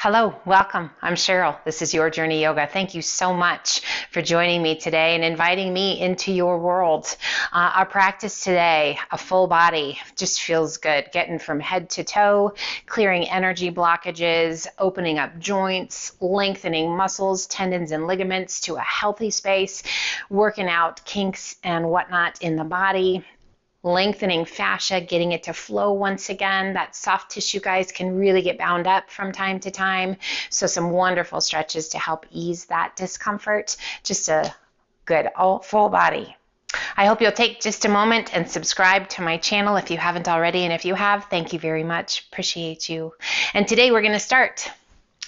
Hello, welcome. I'm Cheryl. This is Your Journey Yoga. Thank you so much for joining me today and inviting me into your world. Our practice today, a full body, just feels good. Getting from head to toe, clearing energy blockages, opening up joints, lengthening muscles, tendons, and ligaments to a healthy space, working out kinks and whatnot in the body. Lengthening fascia, getting it to flow once again. That soft tissue, guys, can really get bound up from time to time. So some wonderful stretches to help ease that discomfort. Just a good full body. I hope you'll take just a moment and subscribe to my channel if you haven't already. And if you have, thank you very much. Appreciate you. And today we're going to start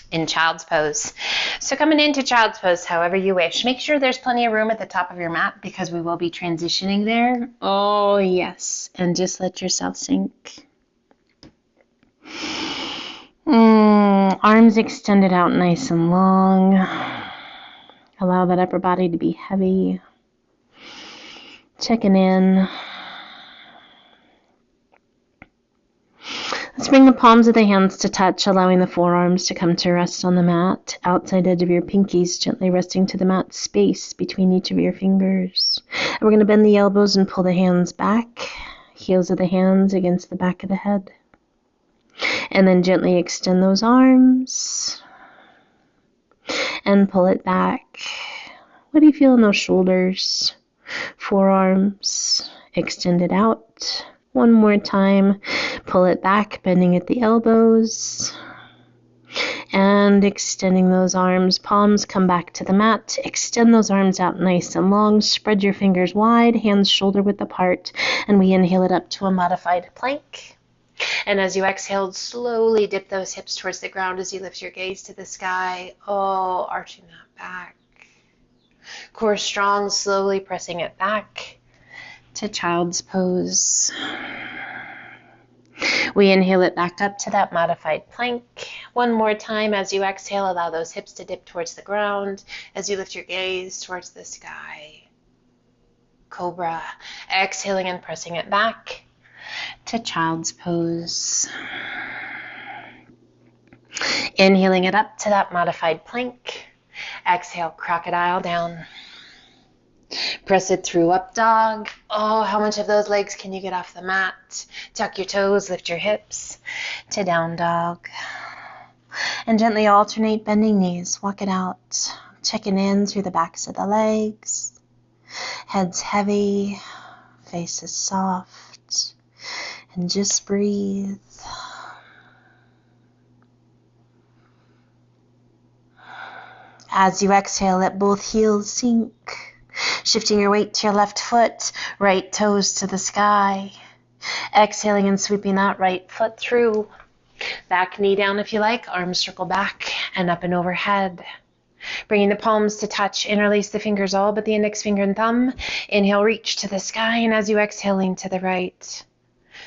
in child's pose. So coming into child's pose however you wish. Make sure there's plenty of room at the top of your mat because we will be transitioning there. Oh yes. And just let yourself sink. Arms extended out nice and long. Allow that upper body to be heavy. Checking in. Let's bring the palms of the hands to touch, allowing the forearms to come to rest on the mat. Outside edge of your pinkies gently resting to the mat space between each of your fingers. And we're going to bend the elbows and pull the hands back. Heels of the hands against the back of the head. And then gently extend those arms. And pull it back. What do you feel in those shoulders? Forearms extended out. One more time, pull it back, bending at the elbows, and extending those arms. Palms come back to the mat. Extend those arms out nice and long. Spread your fingers wide, hands shoulder width apart, and we inhale it up to a modified plank. And as you exhale, slowly dip those hips towards the ground as you lift your gaze to the sky. Oh, arching that back. Core strong, slowly pressing it back to child's pose. We inhale it back up to that modified plank. One more time as you exhale, allow those hips to dip towards the ground as you lift your gaze towards the sky. Cobra. Exhaling and pressing it back to child's pose. Inhaling it up to that modified plank. Exhale, crocodile down. Press it through up dog. Oh, how much of those legs can you get off the mat? Tuck your toes, lift your hips to down dog. And gently alternate bending knees. Walk it out. Checking in through the backs of the legs. Head's heavy. Face is soft. And just breathe. As you exhale, let both heels sink. Shifting your weight to your left foot, right toes to the sky. Exhaling and sweeping that right foot through. Back knee down if you like, arms circle back and up and overhead. Bringing the palms to touch, interlace the fingers all but the index finger and thumb. Inhale, reach to the sky, and as you exhale, lean to the right.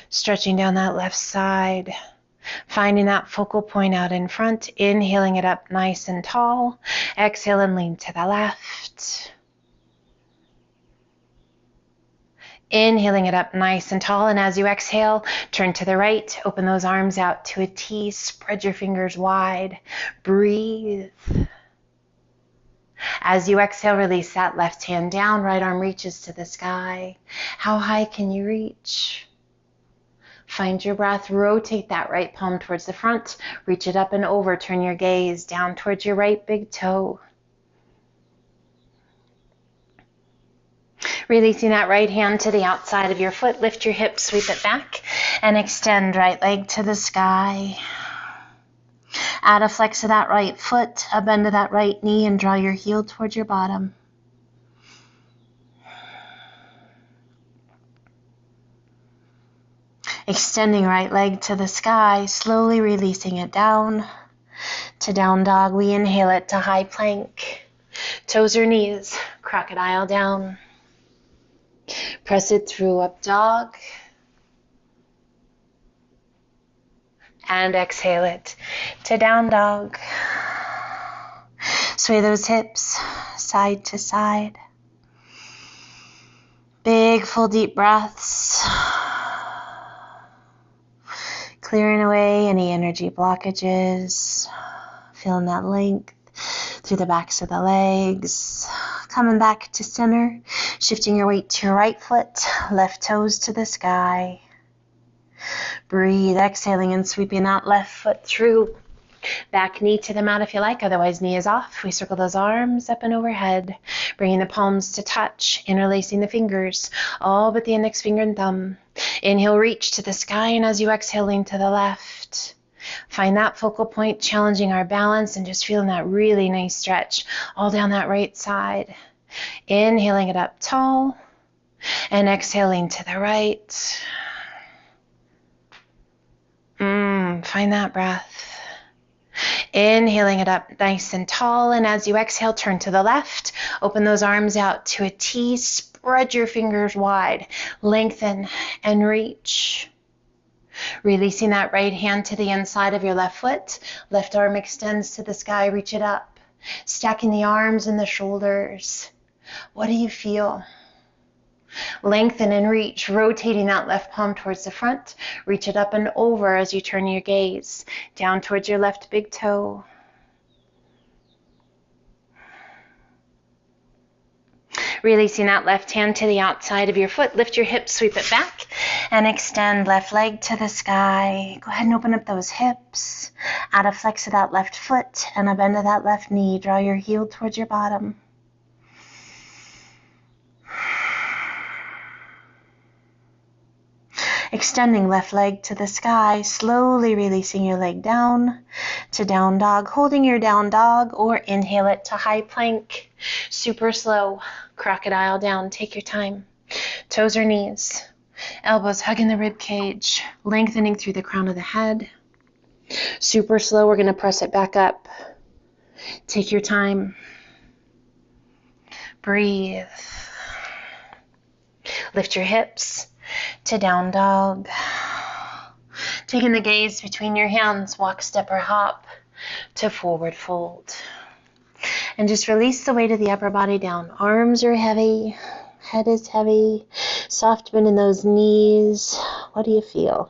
Stretching down that left side. Finding that focal point out in front, inhaling it up nice and tall. Exhale and lean to the left. Inhaling it up nice and tall, and as you exhale, turn to the right, open those arms out to a T, spread your fingers wide, breathe. As you exhale, release that left hand down, right arm reaches to the sky. How high can you reach? Find your breath, rotate that right palm towards the front, reach it up and over, turn your gaze down towards your right big toe. Releasing that right hand to the outside of your foot, lift your hips, sweep it back, and extend right leg to the sky. Add a flex of that right foot, a bend of that right knee, and draw your heel towards your bottom. Extending right leg to the sky, slowly releasing it down to down dog. We inhale it to high plank. Toes or knees, crocodile down. Press it through up dog. And exhale it to down dog. Sway those hips side to side. Big full deep breaths. Clearing away any energy blockages. Feeling that length through the backs of the legs. Coming back to center, shifting your weight to your right foot, left toes to the sky. Breathe, exhaling and sweeping that left foot through. Back knee to the mat if you like, otherwise knee is off. We circle those arms up and overhead, bringing the palms to touch, interlacing the fingers, all but the index finger and thumb. Inhale, reach to the sky, and as you exhale, lean to the left. Find that focal point, challenging our balance and just feeling that really nice stretch all down that right side. Inhaling it up tall and exhaling to the right. Find that breath. Inhaling it up nice and tall, and as you exhale, turn to the left. Open those arms out to a T. Spread your fingers wide. Lengthen and reach. Releasing that right hand to the inside of your left foot. Left arm extends to the sky. Reach it up. Stacking the arms and the shoulders. What do you feel? Lengthen and reach, rotating that left palm towards the front. Reach it up and over as you turn your gaze down towards your left big toe. Releasing that left hand to the outside of your foot. Lift your hips, sweep it back, and extend left leg to the sky. Go ahead and open up those hips. Add a flex of that left foot and a bend of that left knee. Draw your heel towards your bottom. Extending left leg to the sky, slowly releasing your leg down to down dog, holding your down dog, or inhale it to high plank. Super slow, crocodile down, take your time. Toes or knees, elbows hugging the rib cage, lengthening through the crown of the head. Super slow, we're going to press it back up. Take your time. Breathe. Lift your hips to down dog. Taking the gaze between your hands, walk, step, or hop to forward fold. And just release the weight of the upper body down. Arms are heavy, head is heavy, soft bend in those knees. What do you feel?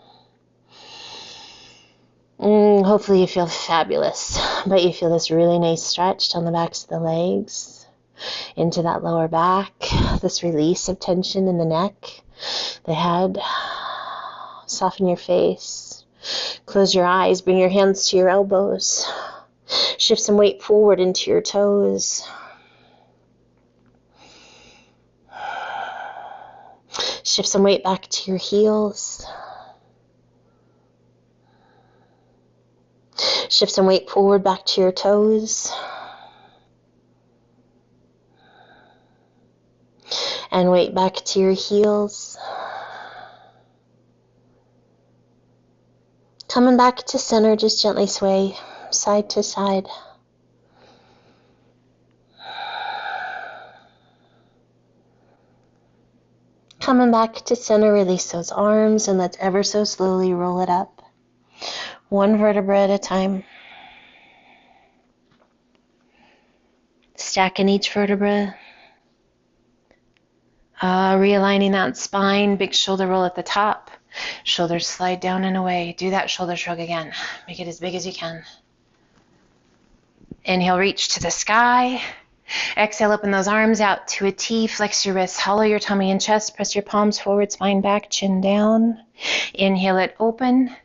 Hopefully you feel fabulous, but you feel this really nice stretch down the backs of the legs, into that lower back, this release of tension in the neck, the head. Soften your face. Close your eyes. Bring your hands to your elbows. Shift some weight forward into your toes. Shift some weight back to your heels. Shift some weight forward back to your toes. And weight back to your heels. Coming back to center, just gently sway side to side. Coming back to center, release those arms and let's ever so slowly roll it up. One vertebra at a time. Stacking each vertebra. Realigning that spine, big shoulder roll at the top. Shoulders slide down and away. Do that shoulder shrug again. Make it as big as you can. Inhale, reach to the sky. Exhale, open those arms out to a T. Flex your wrists, hollow your tummy and chest. Press your palms forward, spine back, chin down. Inhale it, open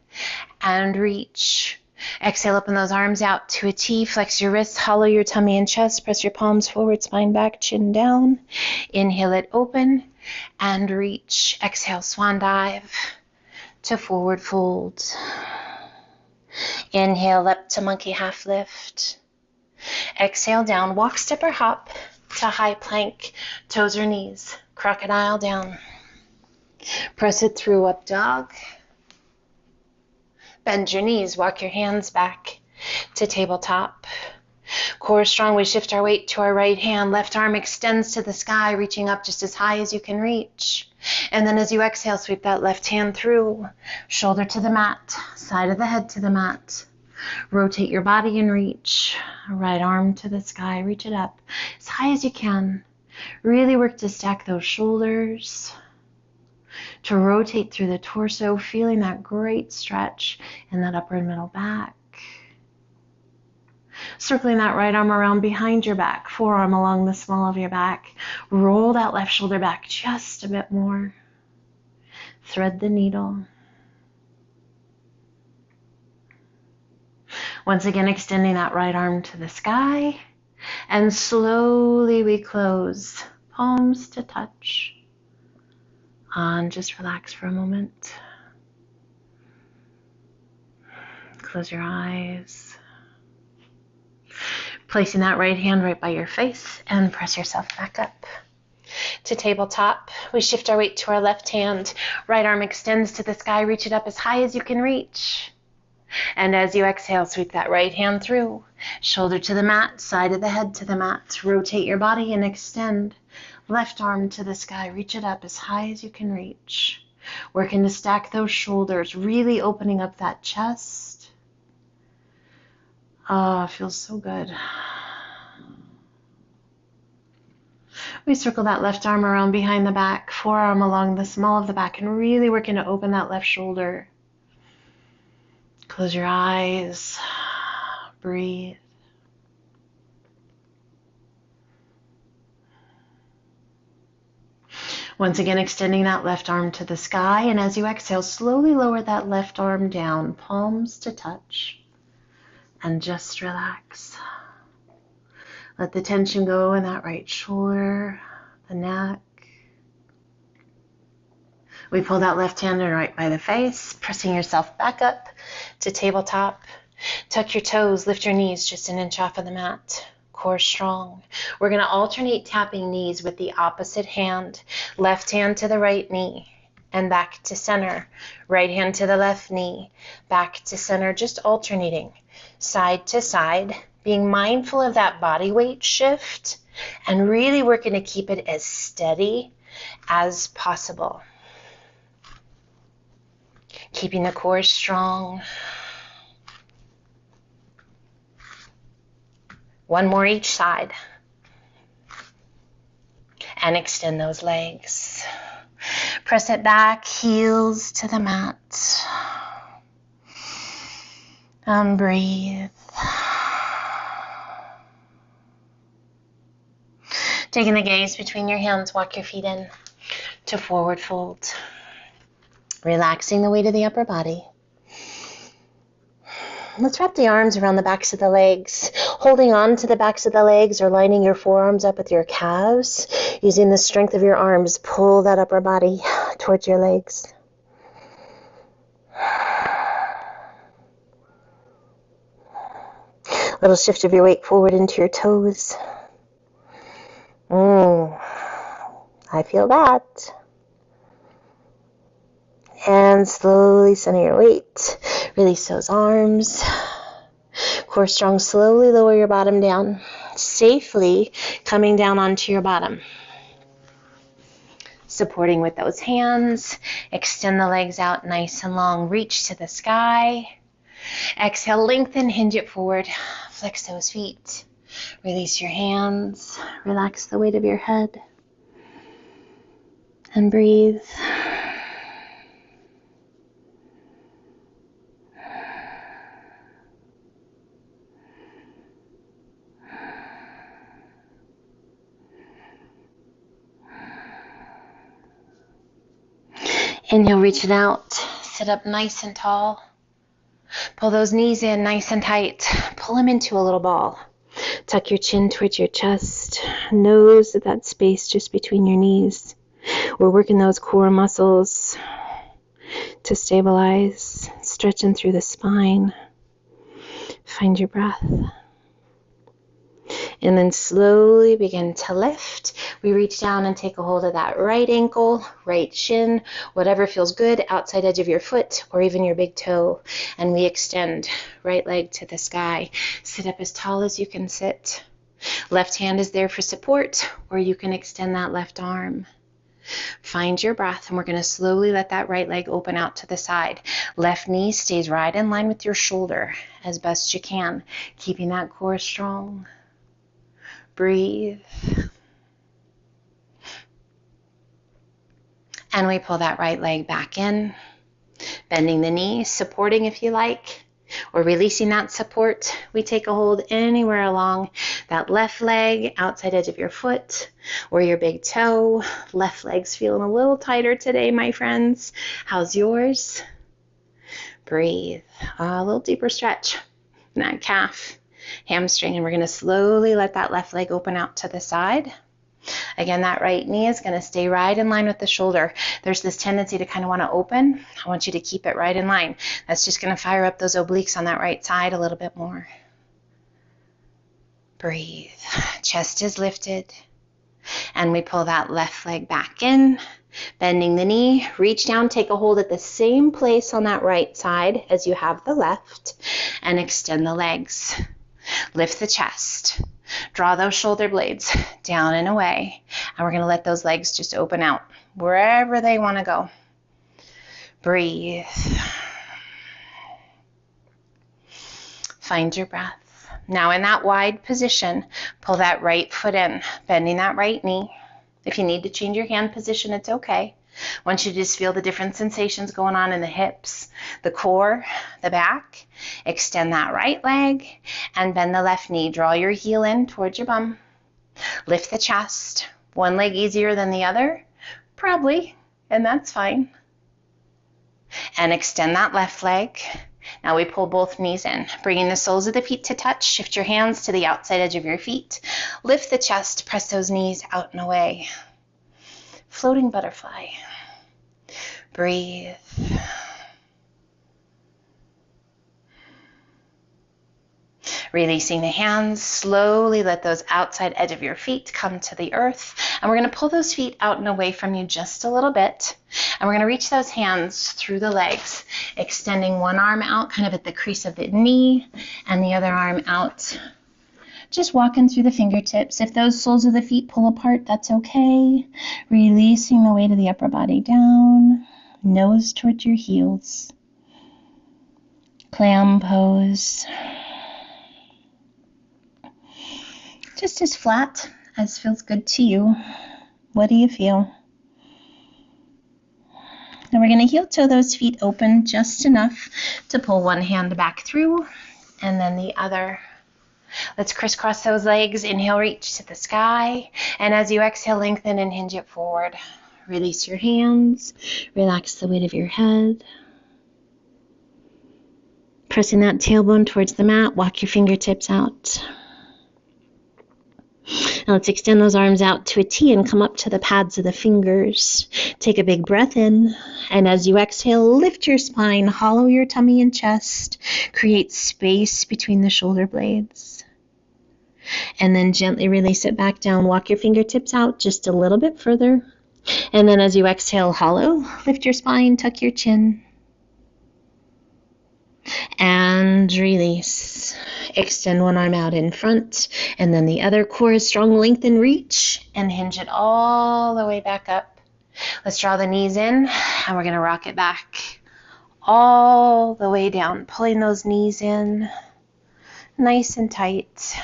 and reach. Exhale, open those arms out to a T. Flex your wrists, hollow your tummy and chest. Press your palms forward, spine back, chin down. Inhale it, open and reach. Exhale, swan dive to forward fold. Inhale up to monkey half lift. Exhale down, walk, step, or hop to high plank, toes or knees, crocodile down. Press it through, up dog. Bend your knees, walk your hands back to tabletop. Core strong, we shift our weight to our right hand. Left arm extends to the sky, reaching up just as high as you can reach. And then as you exhale, sweep that left hand through. Shoulder to the mat, side of the head to the mat. Rotate your body and reach. Right arm to the sky, reach it up as high as you can. Really work to stack those shoulders. To rotate through the torso, feeling that great stretch in that upper and middle back. Circling that right arm around behind your back, forearm along the small of your back. Roll that left shoulder back just a bit more. Thread the needle. Once again, extending that right arm to the sky. And slowly we close, palms to touch. And just relax for a moment. Close your eyes. Placing that right hand right by your face and press yourself back up. To tabletop, we shift our weight to our left hand. Right arm extends to the sky. Reach it up as high as you can reach. And as you exhale, sweep that right hand through. Shoulder to the mat, side of the head to the mat. Rotate your body and extend. Left arm to the sky. Reach it up as high as you can reach. Working to stack those shoulders, really opening up that chest. Oh, it feels so good. We circle that left arm around behind the back, forearm along the small of the back, and really working to open that left shoulder. Close your eyes. Breathe. Once again, extending that left arm to the sky, and as you exhale, slowly lower that left arm down, palms to touch, and just relax. Let the tension go in that right shoulder, the neck. We pull that left hand in right by the face, pressing yourself back up to tabletop. Tuck your toes, lift your knees just an inch off of the mat. Core strong. We're going to alternate tapping knees with the opposite hand. Left hand to the right knee and back to center. Right hand to the left knee, back to center, just alternating side to side, being mindful of that body weight shift and really working to keep it as steady as possible. Keeping the core strong. One more each side. And extend those legs. Press it back, heels to the mat. And breathe. Taking the gaze between your hands, walk your feet in to forward fold. Relaxing the weight of the upper body. Let's wrap the arms around the backs of the legs, holding on to the backs of the legs or lining your forearms up with your calves. Using the strength of your arms, pull that upper body towards your legs. Little shift of your weight forward into your toes. I feel that. And slowly center your weight. Release those arms. Core strong, slowly lower your bottom down. Safely coming down onto your bottom. Supporting with those hands. Extend the legs out nice and long. Reach to the sky. Exhale, lengthen, hinge it forward. Flex those feet. Release your hands. Relax the weight of your head. And breathe. Inhale, reach it out. Sit up nice and tall. Pull those knees in nice and tight. Pull them into a little ball. Tuck your chin towards your chest. Nose at that space just between your knees. We're working those core muscles to stabilize, stretching through the spine. Find your breath. And then slowly begin to lift. We reach down and take a hold of that right ankle, right shin, whatever feels good, outside edge of your foot or even your big toe. And we extend right leg to the sky. Sit up as tall as you can sit. Left hand is there for support, or you can extend that left arm. Find your breath, and we're going to slowly let that right leg open out to the side. Left knee stays right in line with your shoulder as best you can, keeping that core strong. Breathe. And we pull that right leg back in, bending the knee, supporting if you like, We're releasing that support. We take a hold anywhere along that left leg, outside edge of your foot, or your big toe. Left leg's feeling a little tighter today, my friends. How's yours? Breathe. A little deeper stretch in that calf, hamstring, and we're going to slowly let that left leg open out to the side. Again, that right knee is going to stay right in line with the shoulder. There's this tendency to kind of want to open. I want you to keep it right in line. That's just going to fire up those obliques on that right side a little bit more. Breathe. Chest is lifted. And we pull that left leg back in, bending the knee. Reach down, take a hold at the same place on that right side as you have the left, and extend the legs. Lift the chest. Draw those shoulder blades down and away, and we're going to let those legs just open out wherever they want to go. Breathe. Find your breath. Now in that wide position, pull that right foot in, bending that right knee. If you need to change your hand position, it's okay. I want you to just feel the different sensations going on in the hips, the core, the back. Extend that right leg and bend the left knee. Draw your heel in towards your bum. Lift the chest. One leg easier than the other? Probably, and that's fine. And extend that left leg. Now we pull both knees in, bringing the soles of the feet to touch. Shift your hands to the outside edge of your feet. Lift the chest, press those knees out and away. Floating butterfly. Breathe. Releasing the hands, slowly let those outside edge of your feet come to the earth. And we're going to pull those feet out and away from you just a little bit. And we're going to reach those hands through the legs, extending one arm out kind of at the crease of the knee and the other arm out. Just walking through the fingertips. If those soles of the feet pull apart, that's okay. Releasing the weight of the upper body down, nose towards your heels. Clam pose. Just as flat as feels good to you. What do you feel? And we're going to heel toe those feet open just enough to pull one hand back through and then the other. Let's crisscross those legs. Inhale, reach to the sky. And as you exhale, lengthen and hinge it forward. Release your hands. Relax the weight of your head. Pressing that tailbone towards the mat. Walk your fingertips out. Now let's extend those arms out to a T and come up to the pads of the fingers. Take a big breath in, and as you exhale, lift your spine, hollow your tummy and chest, create space between the shoulder blades. And then gently release it back down. Walk your fingertips out just a little bit further. And then as you exhale, hollow, lift your spine, tuck your chin. And release. Extend one arm out in front, and then the other. Core is strong, lengthen, reach, and hinge it all the way back up. Let's draw the knees in, and we're going to rock it back all the way down, pulling those knees in nice and tight.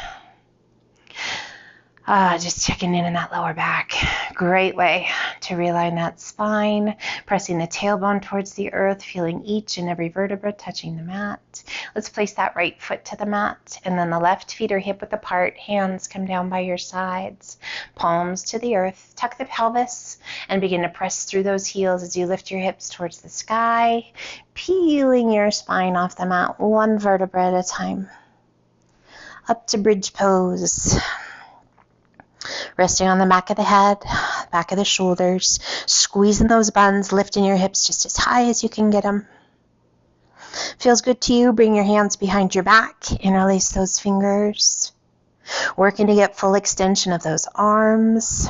Just checking in that lower back. Great way to realign that spine, pressing the tailbone towards the earth, feeling each and every vertebra touching the mat. Let's place that right foot to the mat, and then the left feet are hip width apart. Hands come down by your sides, palms to the earth. Tuck the pelvis and begin to press through those heels as you lift your hips towards the sky, peeling your spine off the mat one vertebra at a time. Up to bridge pose. Resting on the back of the head, back of the shoulders, squeezing those buns, lifting your hips just as high as you can get them. Feels good to you? Bring your hands behind your back, interlace those fingers. Working to get full extension of those arms.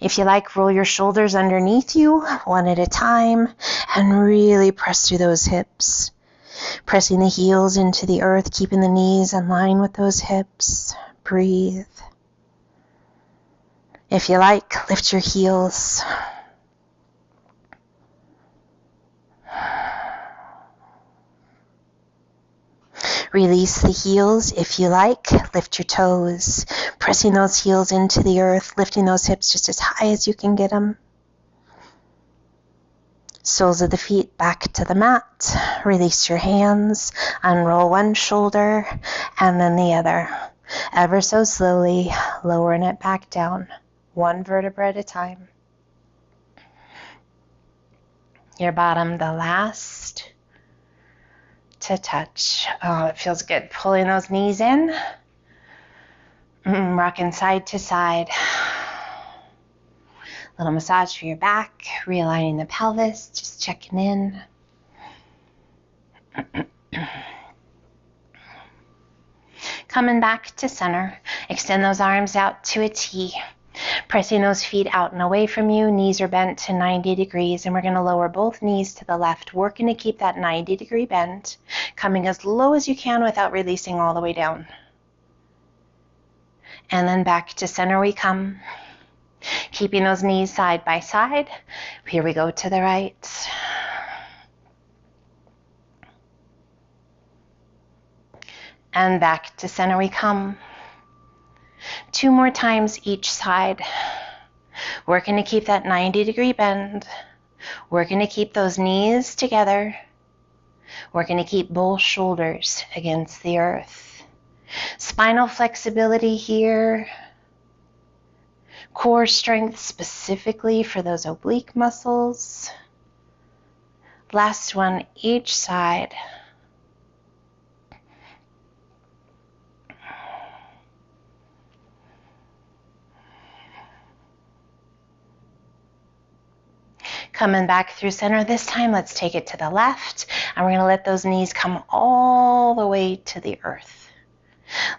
If you like, roll your shoulders underneath you, one at a time, and really press through those hips. Pressing the heels into the earth, keeping the knees in line with those hips. Breathe. If you like, lift your heels. Release the heels. If you like, lift your toes. Pressing those heels into the earth, lifting those hips just as high as you can get them. Soles of the feet back to the mat. Release your hands. Unroll one shoulder and then the other. Ever so slowly, lowering it back down, one vertebra at a time. Your bottom, the last to touch. Oh, it feels good. Pulling those knees in. Rocking side to side. Little massage for your back, realigning the pelvis, just checking in. Coming back to center, extend those arms out to a T. Pressing those feet out and away from you, knees are bent to 90 degrees, and we're going to lower both knees to the left, working to keep that 90-degree bend, coming as low as you can without releasing all the way down. And then back to center we come. Keeping those knees side by side. Here we go to the right. And back to center we come. 2 more times each side. Working to keep that 90-degree bend. Working to keep those knees together. Working to keep both shoulders against the earth. Spinal flexibility here. Core strength specifically for those oblique muscles. Last one each side. Coming back through center this time, let's take it to the left, and we're going to let those knees come all the way to the earth.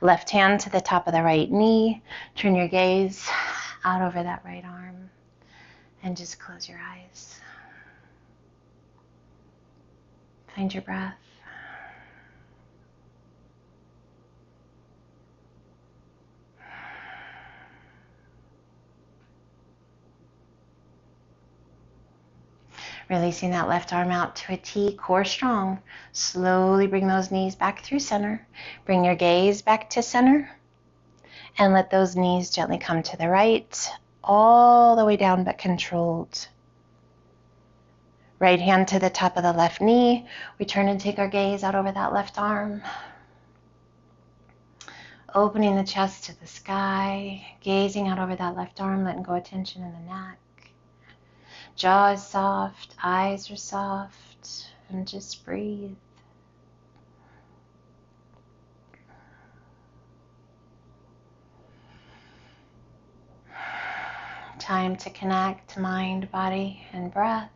Left hand to the top of the right knee. Turn your gaze out over that right arm, and just close your eyes. Find your breath. Releasing that left arm out to a T, core strong. Slowly bring those knees back through center. Bring your gaze back to center. And let those knees gently come to the right, all the way down but controlled. Right hand to the top of the left knee. We turn and take our gaze out over that left arm. Opening the chest to the sky, gazing out over that left arm, letting go of tension in the neck. Jaw is soft, eyes are soft, and just breathe. Time to connect mind, body, and breath.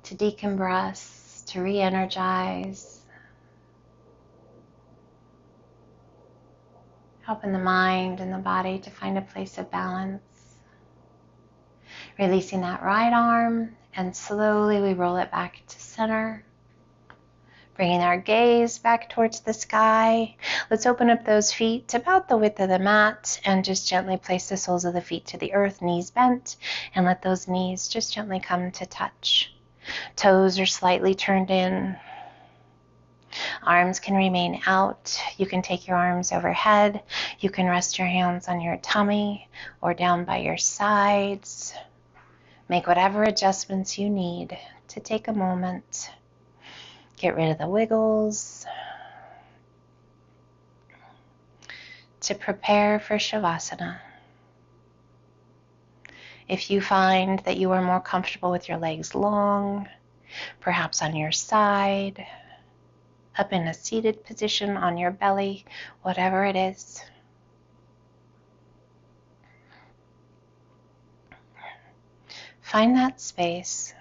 To decompress, to re-energize. Helping the mind and the body to find a place of balance. Releasing that right arm, and slowly we roll it back to center. Bringing our gaze back towards the sky. Let's open up those feet to about the width of the mat and just gently place the soles of the feet to the earth, knees bent, and let those knees just gently come to touch. Toes are slightly turned in. Arms can remain out. You can take your arms overhead. You can rest your hands on your tummy or down by your sides. Make whatever adjustments you need to take a moment. Get rid of the wiggles. To prepare for Shavasana. If you find that you are more comfortable with your legs long, perhaps on your side, up in a seated position on your belly, whatever it is. Find that space.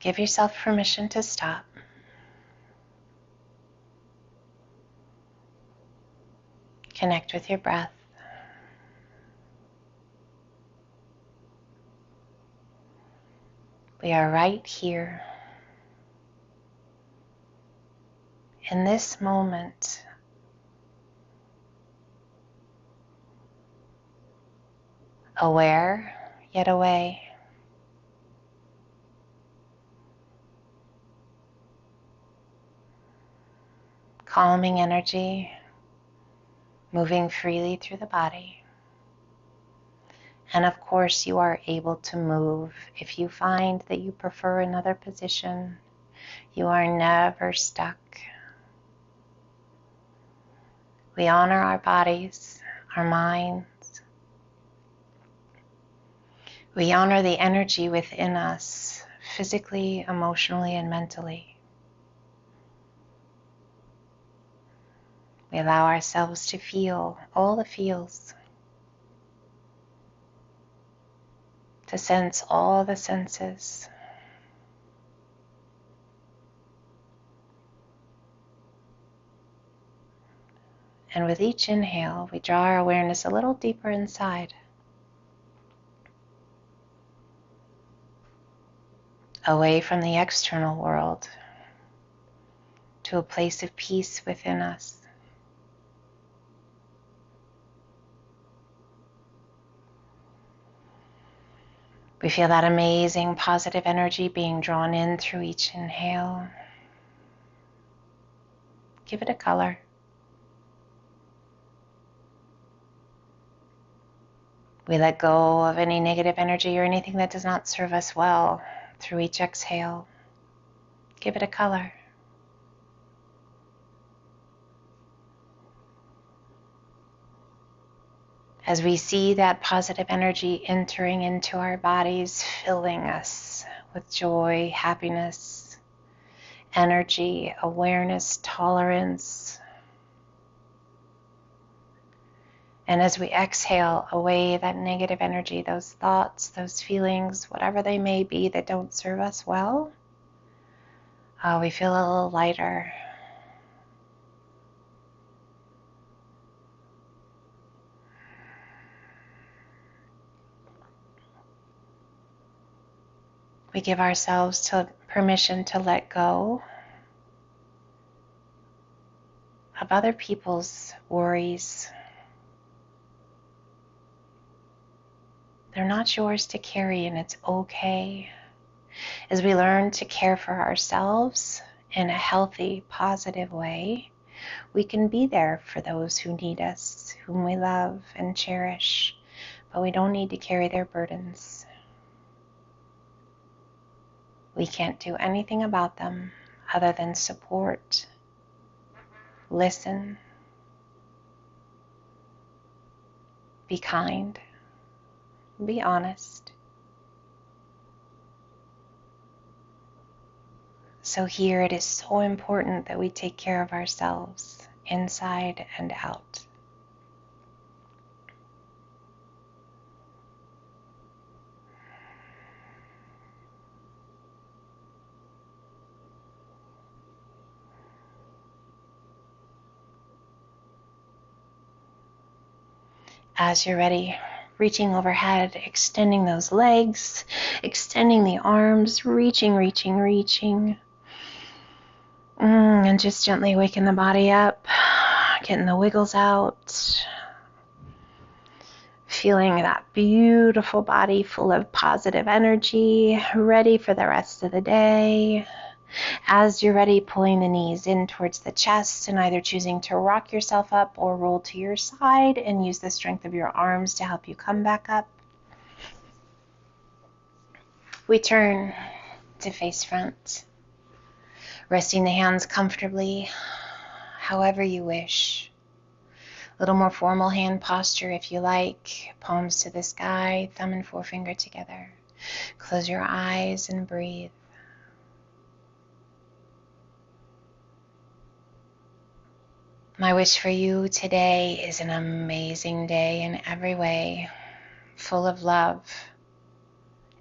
Give yourself permission to stop. Connect with your breath. We are right here in this moment. Aware, yet away. Calming energy, moving freely through the body. And of course, you are able to move if you find that you prefer another position. You are never stuck. We honor our bodies, our minds. We honor the energy within us, physically, emotionally, and mentally. We allow ourselves to feel all the feels, to sense all the senses. And with each inhale, we draw our awareness a little deeper inside, away from the external world, to a place of peace within us. We feel that amazing positive energy being drawn in through each inhale. Give it a color. We let go of any negative energy or anything that does not serve us well through each exhale. Give it a color. As we see that positive energy entering into our bodies, filling us with joy, happiness, energy, awareness, tolerance. And as we exhale away that negative energy, those thoughts, those feelings, whatever they may be that don't serve us well, we feel a little lighter. We give ourselves permission to let go of other people's worries. They're not yours to carry, and it's okay. As we learn to care for ourselves in a healthy, positive way, we can be there for those who need us, whom we love and cherish, but we don't need to carry their burdens. We can't do anything about them other than support, listen, be kind, be honest. So here it is so important that we take care of ourselves inside and out. As you're ready, reaching overhead, extending those legs, extending the arms, reaching. And just gently waking the body up, getting the wiggles out, feeling that beautiful body full of positive energy, ready for the rest of the day. As you're ready, pulling the knees in towards the chest and either choosing to rock yourself up or roll to your side and use the strength of your arms to help you come back up. We turn to face front, resting the hands comfortably, however you wish. A little more formal hand posture if you like, palms to the sky, thumb and forefinger together. Close your eyes and breathe. My wish for you today is an amazing day in every way, full of love,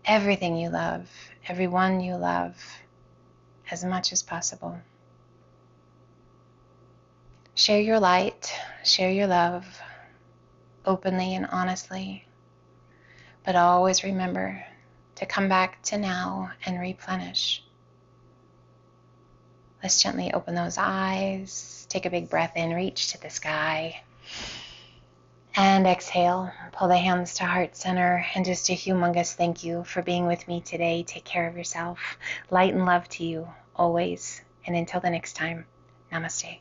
everything you love, everyone you love, as much as possible. Share your light, share your love, openly and honestly, but always remember to come back to now and replenish. Let's gently open those eyes, take a big breath in, reach to the sky, and exhale, pull the hands to heart center, and just a humongous thank you for being with me today. Take care of yourself. Light and love to you always, and until the next time, namaste.